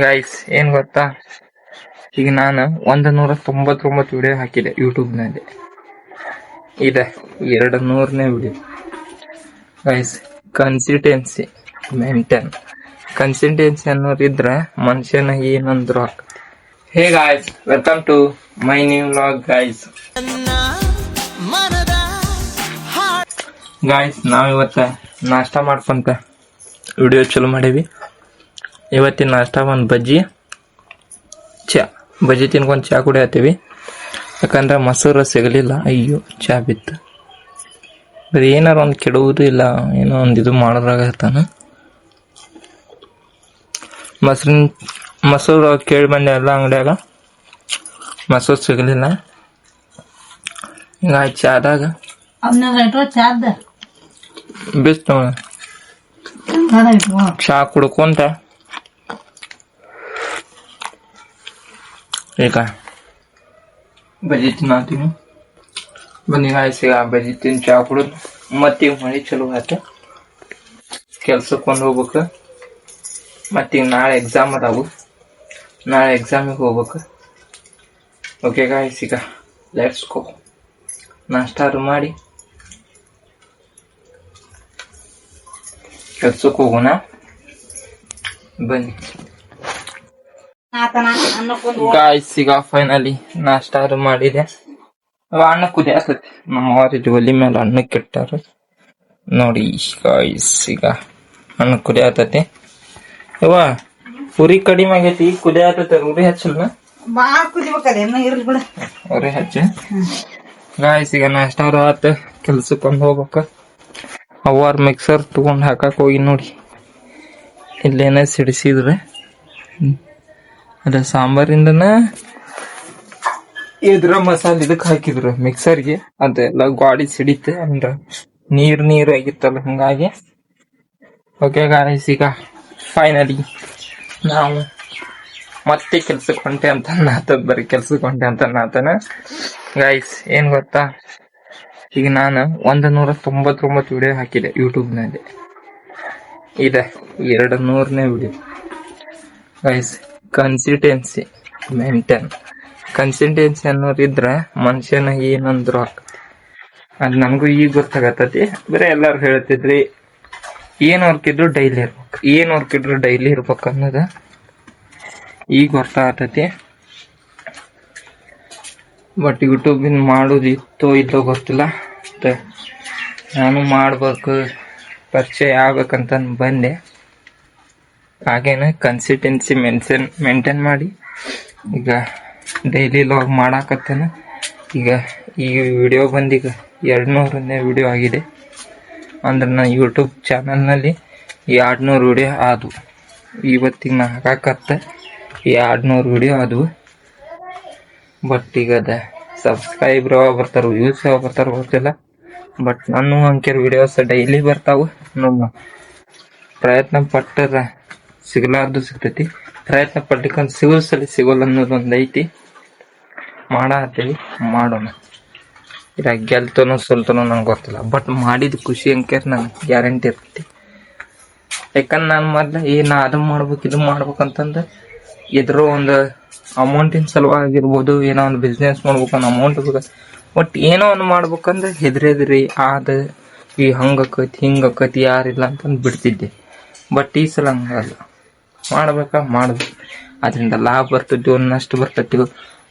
Guys ಏನ್ ಗೊತ್ತಾ, ಈಗ ನಾನು 199 ವಿಡಿಯೋ ಹಾಕಿದೆ ಯೂಟ್ಯೂಬ್ನಲ್ಲಿ. ಇದೆ 200ನೇ video. Guys consistency maintain. Consistency ಅನ್ನೋದಿದ್ರೆ ಮನುಷ್ಯನ ಏನಂದ್ರು ಆಗ್ತದೆ. Hey guys, welcome to my new vlog guys. Guys ನಾವಿವತ್ತ ನಾಷ್ಟ ಮಾಡ್ಕೊಂತ ವಿಡಿಯೋ ಚಲೋ ಮಾಡೀವಿ. ಇವತ್ತಿನ ನಾಷ್ಟ ಒಂದು ಬಜ್ಜಿ ತಿನ್ಕೊಂಡು ಚಾ ಕುಡಿಯತ್ತೀವಿ. ಯಾಕಂದ್ರೆ ಮೊಸರು ಸಿಗಲಿಲ್ಲ. ಅಯ್ಯೋ ಚಾ ಬಿತ್ತು. ಬರೀ ಏನಾರ ಒಂದು ಕೆಡುವುದು ಇಲ್ಲ, ಏನೋ ಒಂದು ಇದು ಮಾಡೋದ್ರಾಗತ್ತಾನ. ಮೊಸರು ಕೇಳಿ ಬಂದೆ ಎಲ್ಲ ಅಂಗಡಿಯಾಗ, ಮೊಸರು ಸಿಗಲಿಲ್ಲ. ಹಿಂಗಾಗಿ ಚಾದಾಗ ಬಿಸ್ತು ಚಾ ಕುಡ್ಕೊಂತ ಈಗ ಬಜ್ಜಿ ತಿನ್ನತ್ತೀನಿ. ಬನ್ನಿ ಗಾಯ್ಸಿಗ ಬಜ್ಜಿ ತಿನ್ ಚಾ ಕುಡಿದು ಮತ್ತೀಗ ಮಳೆ ಚಲೋ ಆಯ್ತು. ಕೆಲ್ಸಕ್ಕೆ ಹೋಗ್ಬೇಕು. ಮತ್ತೀಗ ನಾಳೆ ಎಕ್ಸಾಮ್ ಅದಾವು. ನಾಳೆ ಎಕ್ಸಾಮಿಗೆ ಹೋಗ್ಬೇಕು. Okay ಗಾಯ್ಸಿಗ let's go. ನಾಷ್ಟಾರು ಮಾಡಿ ಕೆಲ್ಸಕ್ಕೆ ಹೋಗೋಣ ಬನ್ನಿ ಗಾಯ್ಸ್. ಈಗ ಫೈನಲಿ ನಾಷ್ಟಾರು ಮಾಡಿದೆ. ಅನ್ನ ಕುದಿಯತೈತಿ. ನಮ್ಮ ಅವ್ರಿಗೆ ಒಲಿ ಮೇಲೆ ಅನ್ನಕ್ಕೆ ಇಟ್ಟಾರ ನೋಡಿ ಗಾಯ್ಸ್. ಈಗ ಅನ್ನ ಕುದಿಯತೈತಿ. ಯವ್ವ ಉರಿ ಕಡಿಮೆ ಆಗೈತಿ, ಕುದಿಯತೈತಿ. ಉರಿ ಹಚ್ಚಲ್ನ ಉರಿ ಹಚ್ಚ ಗಾಯ್ಸ್. ಈಗ ನಾಷ್ಟಾರು ಆತ, ಕೆಲ್ಸಕ್ಕೊಂದು ಹೋಗ್ಬೇಕ. ಅವ್ವಾರ ಮಿಕ್ಸರ್ ತಗೊಂಡ್ ಹಾಕಕ್ ಹೋಗಿ ನೋಡಿ, ಇಲ್ಲೇನ ಸಿಡಿಸಿದ್ರೆ ಅದ ಸಾಂಬಾರಿಂದನ ಇದ್ರ ಮಸಾಲೆ ಇದಕ್ ಹಾಕಿದ್ರು ಮಿಕ್ಸರ್ಗೆ. ಅದೆಲ್ಲ ಗಾಡಿ ಸಿಡಿತೆ ಅಂದ್ರ ನೀರು ಆಗಿತ್ತಲ್ಲ, ಹಂಗಾಗಿ. ಓಕೆ ಗಾಯ್ಸ್, ಈಗ ಫೈನಲಿ ನಾವು ಮತ್ತೆ ಕೆಲ್ಸಕ್ಕೆ ಹೊಂಟೆ ಅಂತ ನಾತದ. ಬರೀ ಕೆಲ್ಸಕ್ಕೆ ಹೊಂಟೆ ಅಂತ ನಾತನ ಗಾಯ್ಸ್. ಏನ್ ಗೊತ್ತಾ, ಈಗ ನಾನು 199 ವಿಡಿಯೋ ಹಾಕಿದೆ ಯೂಟ್ಯೂಬ್ನಲ್ಲಿ. ಇದೆ 200ನೇ video guys. Consistency maintain. Consistency ಅನ್ನೋದಿದ್ರೆ ಮನುಷ್ಯನ ಏನಂದ್ರು ಆಗ್ತದೆ. ಅದು ನನಗೂ ಈಗ ಗೊತ್ತಾಗತ್ತತಿ. ಬರೀ ಎಲ್ಲಾರು ಹೇಳ್ತಿದ್ರಿ ಏನ್ ವರ್ಕ್ ಇದ್ರು ಡೈಲಿ ಇರ್ಬೇಕು ಅನ್ನೋದ ಈಗ ಗೊತ್ತಾಗತೈತಿ. ಬಟ್ ಯೂಟ್ಯೂಬಿನ ಮಾಡೋದು ಇತ್ತೋ ಇಲ್ಲೋ ಗೊತ್ತಿಲ್ಲ. ನಾನು ಮಾಡ್ಬೇಕು, ಪರಿಚಯ ಆಗ್ಬೇಕಂತ ಬಂದೆ. ಹಾಗೇನೆ ಕನ್ಸಿಸ್ಟೆನ್ಸಿ ಮೇಂಟೈನ್ ಮಾಡಿ ಈಗ ಡೈಲಿ ಲಾಗ್ ಮಾಡಾಕತ್ತೇನೆ. ಈಗ ಈ ವಿಡಿಯೋ ಬಂದೀಗ 200ನೇ ವಿಡಿಯೋ ಆಗಿದೆ. ಅಂದ್ರೆ ನಾನು ಯೂಟ್ಯೂಬ್ ಚಾನಲ್ನಲ್ಲಿ 200 ವಿಡಿಯೋ ಆದವು. ಇವತ್ತಿಗೆ ನಾ ಹಾಕಾಕತ್ತ 200 ವಿಡಿಯೋ ಆದವು. ಬಟ್ ಈಗ ಅದ ಸಬ್ಸ್ಕ್ರೈಬರ್ ಬರ್ತಾರ, ವ್ಯೂಸ್ ಬರ್ತಾರ ಗೊತ್ತಿಲ್ಲ. ಬಟ್ ನಾನು ಅಂಕೆರ್ ವಿಡಿಯೋಸ್ ಡೈಲಿ ಬರ್ತಾವು. ನಮ್ಮ ಪ್ರಯತ್ನ ಪಟ್ಟರ ಸಿಗಲಾರ್ದು ಸಿಗ್ತೈತಿ. ಪ್ರಯತ್ನ ಪಡ್ಲಿಕ್ಕಂತ ಸಿಗೋಲ್ಲ ಅನ್ನೋದೊಂದು ಐತಿ. ಮಾಡತ್ತೀವಿ, ಮಾಡೋಣ. ಇದಾಗ ಗೆಲ್ತನೋ ಸೋಲ್ತನೋ ನಂಗೆ ಗೊತ್ತಿಲ್ಲ. ಬಟ್ ಮಾಡಿದ ಖುಷಿ ಅಂಕೆರ್ ನಂಗೆ ಗ್ಯಾರಂಟಿ ಇರ್ತೈತಿ. ಯಾಕಂದ್ರೆ ನಾನು ಮೊದ್ಲು ನಾ ಅದನ್ನ ಮಾಡ್ಬೇಕು ಇದು ಮಾಡ್ಬೇಕಂತಂದು ಎದುರೋ ಒಂದು ಅಮೌಂಟಿನ ಸಲುವಾಗಿರ್ಬೋದು, ಏನೋ ಒಂದು ಬಿಸ್ನೆಸ್ ಮಾಡ್ಬೇಕು ಅನ್ನೋ ಅಮೌಂಟ್ ಬೇಕು. ಬಟ್ ಏನೋ ಒಂದು ಮಾಡ್ಬೇಕಂದ್ರೆ ಹೆದ್ರಿ ಈ ಹಂಗಕ್ಕೈತಿ ಹಿಂಗಕ್ಕೈತಿ ಯಾರಿಲ್ಲ ಅಂತಂದು ಬಿಡ್ತಿದ್ದೆ. ಬಟ್ ಈ ಸಲ ಹಂಗಲ್ಲ, ಮಾಡ್ಬೇಕು. ಅದರಿಂದ ಲಾಭ ಬರ್ತೈತಿ, ನಷ್ಟ ಬರ್ತೈತಿ,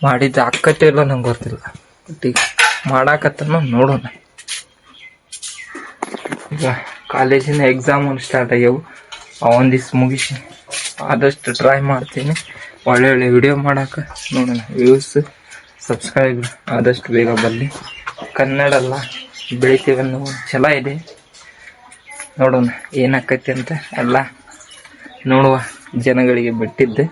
ಮಾಡಿದ್ದು ಅಕ್ಕತ್ತೆ ಇಲ್ಲ ನಂಗೆ ಗೊತ್ತಿಲ್ಲ. ಬಟ್ ಈಗ ಮಾಡಾಕತ್ತನೋ ನೋಡೋಣ. ಈಗ ಕಾಲೇಜಿನ ಎಕ್ಸಾಮ್ ಸ್ಟಾರ್ಟ್ ಆಗ್ಯಾವು. ಒಂದಿವ್ಸ ಮುಗಿಸಿ ಆದಷ್ಟು ಟ್ರೈ ಮಾಡ್ತೀನಿ ಒಳ್ಳೆ ವಿಡಿಯೋ ಮಾಡಾಕ. ನೋಡೋಣ, ವ್ಯೂಸ್ ಸಬ್ಸ್ಕ್ರೈಬ್ ಆದಷ್ಟು ಬೇಗ ಬರಲಿ. ಕನ್ನಡ ಎಲ್ಲ ಬೆಳಿತೀವನ್ನೋ ಛಲ ಇದೆ. ನೋಡೋಣ ಏನಾಕೈತಿ ಅಂತ ಎಲ್ಲ ನೋಡುವ. ಜನಗಳಿಗೆ ಬಿಟ್ಟಿದ್ದೆ.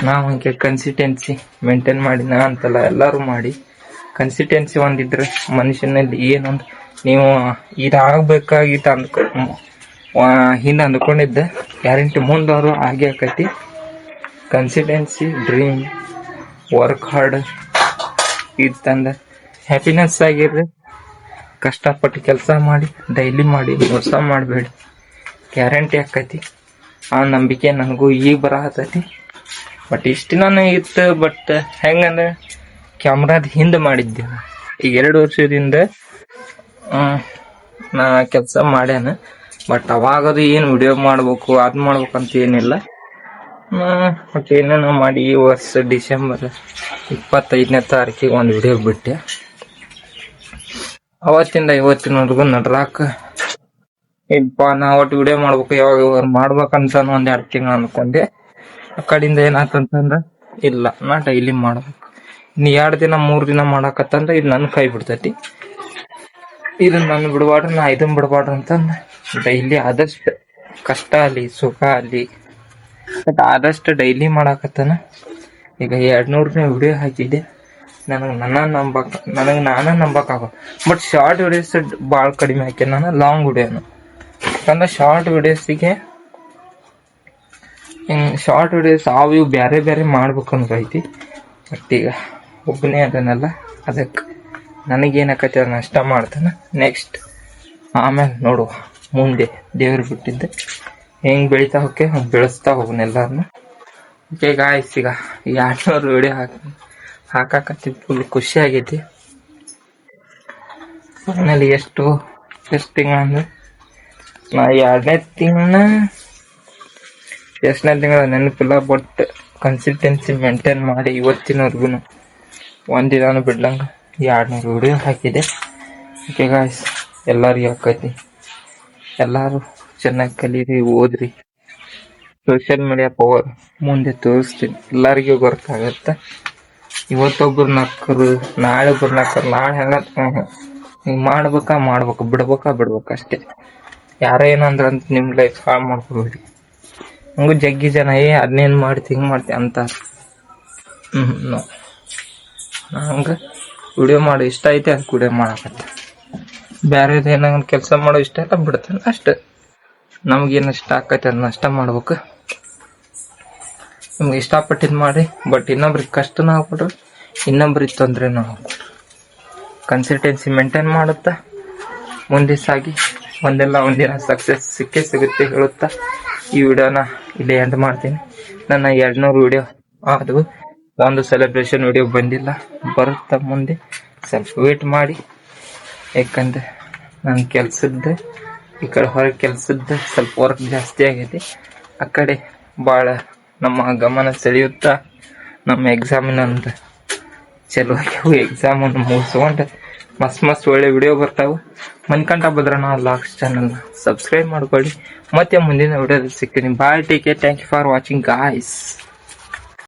ನಾವು ಹಂಗೆ ಕನ್ಸಿಸ್ಟೆನ್ಸಿ ಮೇಂಟೈನ್ ಮಾಡಿ, ನಾ ಅಂತಲ್ಲ ಎಲ್ಲರೂ ಮಾಡಿ. ಕನ್ಸಿಸ್ಟೆನ್ಸಿ ಒಂದಿದ್ರೆ ಮನುಷ್ಯನಲ್ಲಿ ಏನೊಂದು ನೀವು ಇದಾಗಬೇಕಾಗಿತ್ತು ಹಿಂದೆ ಅಂದ್ಕೊಂಡಿದ್ದೆ ಗ್ಯಾರಂಟಿ ಮುಂದವರು ಹಾಗೆ ಆಕೈತಿ. ಕನ್ಸಿಸ್ಟೆನ್ಸಿ ಡ್ರೀಮ್, ವರ್ಕ್ ಹಾರ್ಡ್ ಇತ್ತಂದ ಹ್ಯಾಪಿನೆಸ್ ಆಗಿರ್ರಿ. ಕಷ್ಟಪಟ್ಟು ಕೆಲಸ ಮಾಡಿ, ಡೈಲಿ ಮಾಡಿ, ಮೋಸ ಮಾಡಬೇಡಿ. ಗ್ಯಾರಂಟಿ ಆಕೈತಿ. ಆ ನಂಬಿಕೆ ನನಗೂ ಈಗ ಬರಹತ್ತೈತಿ. ಬಟ್ ಇಷ್ಟ ದಿನ ಇತ್ತು. ಬಟ್ ಹೆಂಗಂದ್ರೆ ಕ್ಯಾಮ್ರಾದ ಹಿಂದೆ ಮಾಡಿದ್ದೆ. ಈಗ 2 ವರ್ಷದಿಂದ ನಾ ಕೆಲಸ ಮಾಡ್ಯಾನ. ಬಟ್ ಅವಾಗದು ಏನು ವಿಡಿಯೋ ಮಾಡ್ಬೇಕು ಅದ್ ಮಾಡ್ಬೇಕಂತ ಏನಿಲ್ಲ. ಬಟ್ ಏನೇನೋ ಮಾಡಿ ಈ ವರ್ಷ ಡಿಸೆಂಬರ್ 25ನೇ ತಾರೀಕಿಗೆ ಒಂದು ವಿಡಿಯೋ ಬಿಟ್ಟೆ. ಅವತ್ತಿಂದ ಇವತ್ತಿನವರೆಗೂ ನಡ್ರಾಕ ಇಲ್ಪ ನಾ ಒಟ್ಟು ವಿಡಿಯೋ ಮಾಡ್ಬೇಕು, ಯಾವಾಗ ಮಾಡ್ಬೇಕಂತ ಒಂದ್ 2 ತಿಂಗಳು ಅನ್ಕೊಂಡೆ. ಆ ಕಡೆಯಿಂದ ಏನಾತಂತಂದ್ರ ಇಲ್ಲ ನಾ ಡೈಲಿ ಮಾಡ್ಬೇಕು. ಇನ್ನು 2 ದಿನ 3 ದಿನ ಮಾಡಾಕತ್ತಂದ್ರ ಇಲ್ಲಿ ನನ್ ಕೈ ಬಿಡ್ತೈತಿ. ಇದನ್ನ ನಾನು ಬಿಡಬಾರ್ದು, ನಾ ಇದನ್ನ ಬಿಡಬಾರ್ದು ಅಂತಂದ ಡೈಲಿ ಆದಷ್ಟು ಕಷ್ಟ ಅಲ್ಲಿ ಸುಖ ಅಲ್ಲಿ ಬಟ್ ಆದಷ್ಟು ಡೈಲಿ ಮಾಡಾಕತ್ತಾನ. ಈಗ 200 ವಿಡಿಯೋ ಹಾಕಿದ್ದೆ. ನನಗೆ ನಾನ ನಂಬಕ್ ಬಟ್ ಶಾರ್ಟ್ ವಿಡಿಯೋಸ್ ಭಾಳ ಕಡಿಮೆ ಹಾಕಿ ನಾನು ಲಾಂಗ್ ವಿಡಿಯೋನು. ಯಾಕಂದ್ರೆ ಶಾರ್ಟ್ ವಿಡಿಯೋಸಿಗೆ ಶಾರ್ಟ್ ವಿಡಿಯೋಸ್ ಅವು ಇವು ಬೇರೆ ಬೇರೆ ಮಾಡ್ಬೇಕಂದ್ರೆ ಐತಿ. ಬಟ್ ಈಗ ಒಬ್ಬನೇ ಅದನ್ನೆಲ್ಲ ಅದಕ್ಕೆ ನನಗೇನಾಕತಿ ಅದನ್ನ ಅಷ್ಟ ಮಾಡ್ತಾನೆ. ನೆಕ್ಸ್ಟ್ ಆಮೇಲೆ ನೋಡುವ ಮುಂದೆ ದೇವ್ರು ಬಿಟ್ಟಿದ್ದೆ ಹೆಂಗ್ ಬೆಳಿತಾ ಹೋಗಿ ಹಂಗೆ ಬೆಳೆಸ್ತಾ ಹೋಗೋಣ ಎಲ್ಲಾರನ್ನ. ಓಕೆ ಗಾಯ್ಸ್, ಈಗ 200 ವಿಡಿಯೋ ಹಾಕಾಕತ್ತಿ ಫುಲ್ ಖುಷಿ ಆಗೈತಿ. ಫೈನಲಿ ಎಷ್ಟು ತಿಂಗಳ ಅಂದ್ರೆ ನಾ 2ನೇ ತಿಂಗಳ ನೆನಪಿಲ್ಲ. ಬಟ್ ಕನ್ಸಿಸ್ಟೆನ್ಸಿ ಮೇಂಟೈನ್ ಮಾಡಿ ಇವತ್ತಿನವರೆಗೂ ಒಂದಿನಾನು ಬಿಡ್ಲಂಗ 200 ವಿಡಿಯೋ ಹಾಕಿದೆ. ಓಕೆ ಗಾಯ್ಸ್, ಎಲ್ಲರಿಗೂ ಹಾಕೈತಿ. ಎಲ್ಲಾರು ಚೆನ್ನಾಗಿ ಕಲೀರಿ, ಓದ್ರಿ. ಸೋಷಿಯಲ್ ಮೀಡಿಯಾ ಪವರ್ ಮುಂದೆ ತೋರಿಸ್ತೀನಿ, ಎಲ್ಲರಿಗೂ ಗೊತ್ತಾಗತ್ತೆ. ಇವತ್ತೊಬ್ರು ನಕ್ಕರು ನಾಳೆ ಒಬ್ರು ನಕ್ಕರು ನಾಳೆ ಹಿಂಗೆ ಮಾಡ್ಬೇಕು ಬಿಡ್ಬೇಕು ಅಷ್ಟೇ. ಯಾರೋ ಏನಂದ್ರ ಅಂತ ನಿಮ್ ಲೈಫ್ ಹಾಳು ಮಾಡ್ಕೊಬೇಡಿ. ಹಂಗೂ ಜಗ್ಗಿ ಜನ ಅದನ್ನೇನ್ ಮಾಡ್ತಿ ಹಿಂಗ್ ಮಾಡ್ತಿ ಅಂತ ಹಂಗ ವಿಡಿಯೋ ಮಾಡೋ ಇಷ್ಟ ಐತೆ ಅದಕ್ಕೆ ವಿಡಿಯೋ ಮಾಡಕತ್ತ. ಬೇರೆದು ಏನಾಗ ಕೆಲಸ ಮಾಡೋ ಇಷ್ಟ ಇಲ್ಲ ಬಿಡ್ತಾನೆ ಅಷ್ಟೆ. ನಮ್ಗೇನು ಇಷ್ಟ ಆಕೈತೆ ಅದನ್ನ ಅಷ್ಟ ಮಾಡ್ಬೇಕು. ನಿಮ್ಗೆ ಇಷ್ಟಪಟ್ಟಿದ್ ಮಾಡಿ. ಬಟ್ ಇನ್ನೊಬ್ರಿಗೆ ಕಷ್ಟನೂ ಆಗ್ಬಿಟ್ರು, ಇನ್ನೊಬ್ರಿಗೆ ತೊಂದ್ರೆನೂ ಆಗ್ಬಿಟ್ರು. ಕನ್ಸಿಸ್ಟೆನ್ಸಿ ಮೇಂಟೈನ್ ಮಾಡುತ್ತಾ ಮುಂದೆ ಸಾಗಿ ಒಂದಿನ ಸಕ್ಸಸ್ ಸಿಗುತ್ತೆ ಹೇಳುತ್ತಾ ಈ ವಿಡಿಯೋನ ಇಲ್ಲಿ ಎಂಡ್ ಮಾಡ್ತೀನಿ. ನನ್ನ 200 ವಿಡಿಯೋ ಆದವು, ಒಂದು ಸೆಲೆಬ್ರೇಷನ್ ವಿಡಿಯೋ ಬಂದಿಲ್ಲ, ಬರುತ್ತಾ ಮುಂದೆ. ಸ್ವಲ್ಪ ವೇಟ್ ಮಾಡಿ. ಯಾಕಂದ್ರೆ ನನ್ನ ಕೆಲ್ಸದ್ದು ಈ ಕಡೆ ಹೊರಗೆ ಕೆಲ್ಸದ್ದು ಸ್ವಲ್ಪ ವರ್ಕ್ ಜಾಸ್ತಿ ಆಗೈತಿ. ಆ ಕಡೆ ಭಾಳ ನಮ್ಮ ಗಮನ ಸೆಳೆಯುತ್ತಾ ನಮ್ಮ ಎಕ್ಸಾಮಿನಂದು ಚಲೋ ಎಕ್ಸಾಮನ್ನು ಮುಗಿಸ್ಕೊಂಡು ಮಸ್ತ್ ಒಳ್ಳೆ ವಿಡಿಯೋ ಬರ್ತಾವೆ. ಮನ್ಕಂಠ ಭದ್ರಣ್ಣ ಲಾಕ್ಸ್ ಚಾನಲ್ನ ಸಬ್ಸ್ಕ್ರೈಬ್ ಮಾಡ್ಕೊಳ್ಳಿ. ಮತ್ತೆ ಮುಂದಿನ ವಿಡಿಯೋದಲ್ಲಿ ಸಿಗ್ತೀನಿ. Bye, take care, thank you for watching guys.